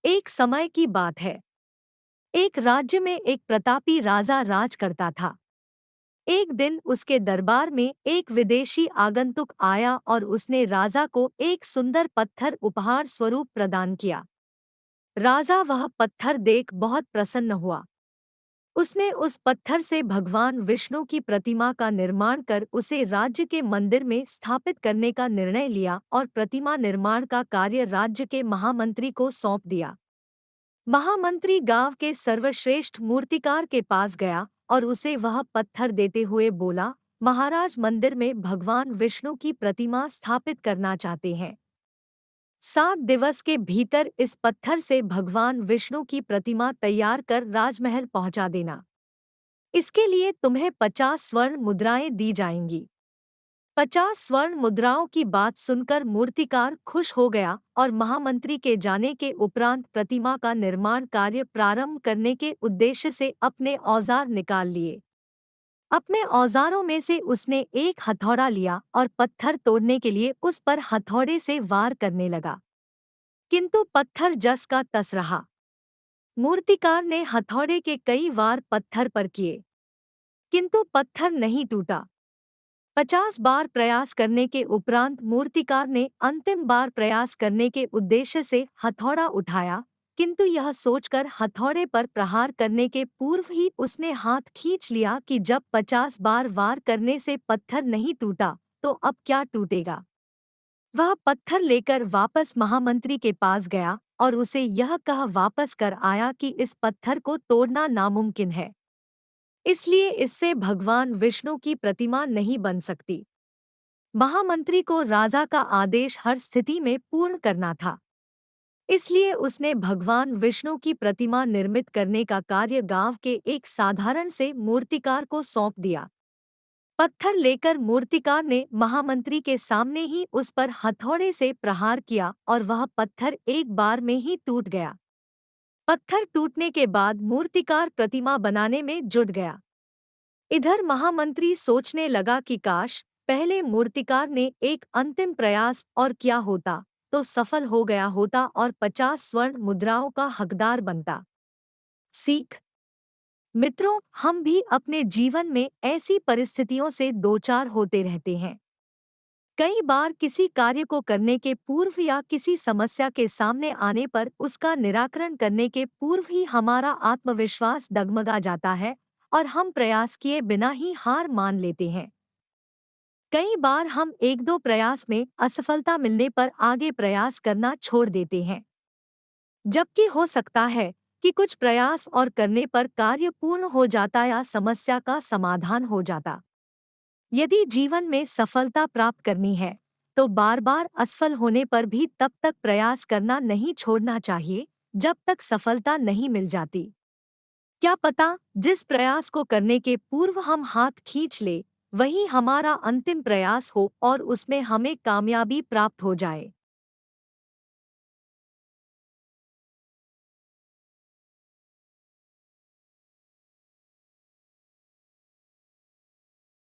एक समय की बात है। एक राज्य में एक प्रतापी राजा राज करता था। एक दिन उसके दरबार में एक विदेशी आगंतुक आया और उसने राजा को एक सुंदर पत्थर उपहार स्वरूप प्रदान किया। राजा वह पत्थर देख बहुत प्रसन्न हुआ। उसने उस पत्थर से भगवान विष्णु की प्रतिमा का निर्माण कर उसे राज्य के मंदिर में स्थापित करने का निर्णय लिया और प्रतिमा निर्माण का कार्य राज्य के महामंत्री को सौंप दिया। महामंत्री गांव के सर्वश्रेष्ठ मूर्तिकार के पास गया और उसे वह पत्थर देते हुए बोला, महाराज मंदिर में भगवान विष्णु की प्रतिमा स्थापित करना चाहते हैं। 7 दिवस के भीतर इस पत्थर से भगवान विष्णु की प्रतिमा तैयार कर राजमहल पहुंचा देना। इसके लिए तुम्हें 50 स्वर्ण मुद्राएं दी जाएंगी। 50 स्वर्ण मुद्राओं की बात सुनकर मूर्तिकार खुश हो गया और महामंत्री के जाने के उपरांत प्रतिमा का निर्माण कार्य प्रारंभ करने के उद्देश्य से अपने औजार निकाल लिए। अपने औजारों में से उसने एक हथौड़ा लिया और पत्थर तोड़ने के लिए उस पर हथौड़े से वार करने लगा, किंतु पत्थर जस का तस रहा। मूर्तिकार ने हथौड़े के कई वार पत्थर पर किए, किंतु पत्थर नहीं टूटा। 50 बार प्रयास करने के उपरांत मूर्तिकार ने अंतिम बार प्रयास करने के उद्देश्य से हथौड़ा उठाया, किंतु यह सोचकर हथौड़े पर प्रहार करने के पूर्व ही उसने हाथ खींच लिया कि जब 50 बार वार करने से पत्थर नहीं टूटा तो अब क्या टूटेगा। वह पत्थर लेकर वापस महामंत्री के पास गया और उसे यह कह वापस कर आया कि इस पत्थर को तोड़ना नामुमकिन है, इसलिए इससे भगवान विष्णु की प्रतिमा नहीं बन सकती। महामंत्री को राजा का आदेश हर स्थिति में पूर्ण करना था, इसलिए उसने भगवान विष्णु की प्रतिमा निर्मित करने का कार्य गांव के एक साधारण से मूर्तिकार को सौंप दिया। पत्थर लेकर मूर्तिकार ने महामंत्री के सामने ही उस पर हथौड़े से प्रहार किया और वह पत्थर एक बार में ही टूट गया। पत्थर टूटने के बाद मूर्तिकार प्रतिमा बनाने में जुट गया। इधर महामंत्री सोचने लगा कि काश पहले मूर्तिकार ने एक अंतिम प्रयास और किया होता तो सफल हो गया होता और 50 स्वर्ण मुद्राओं का हकदार बनता। सीख। मित्रों, हम भी अपने जीवन में ऐसी परिस्थितियों से दो चार होते रहते हैं। कई बार किसी कार्य को करने के पूर्व या किसी समस्या के सामने आने पर उसका निराकरण करने के पूर्व ही हमारा आत्मविश्वास डगमगा जाता है और हम प्रयास किए बिना ही हार मान लेते हैं। कई बार हम एक दो प्रयास में असफलता मिलने पर आगे प्रयास करना छोड़ देते हैं, जबकि हो सकता है कि कुछ प्रयास और करने पर कार्य पूर्ण हो जाता या समस्या का समाधान हो जाता। यदि जीवन में सफलता प्राप्त करनी है तो बार बार असफल होने पर भी तब तक प्रयास करना नहीं छोड़ना चाहिए जब तक सफलता नहीं मिल जाती। क्या पता जिस प्रयास को करने के पूर्व हम हाथ खींच ले वही हमारा अंतिम प्रयास हो और उसमें हमें कामयाबी प्राप्त हो जाए।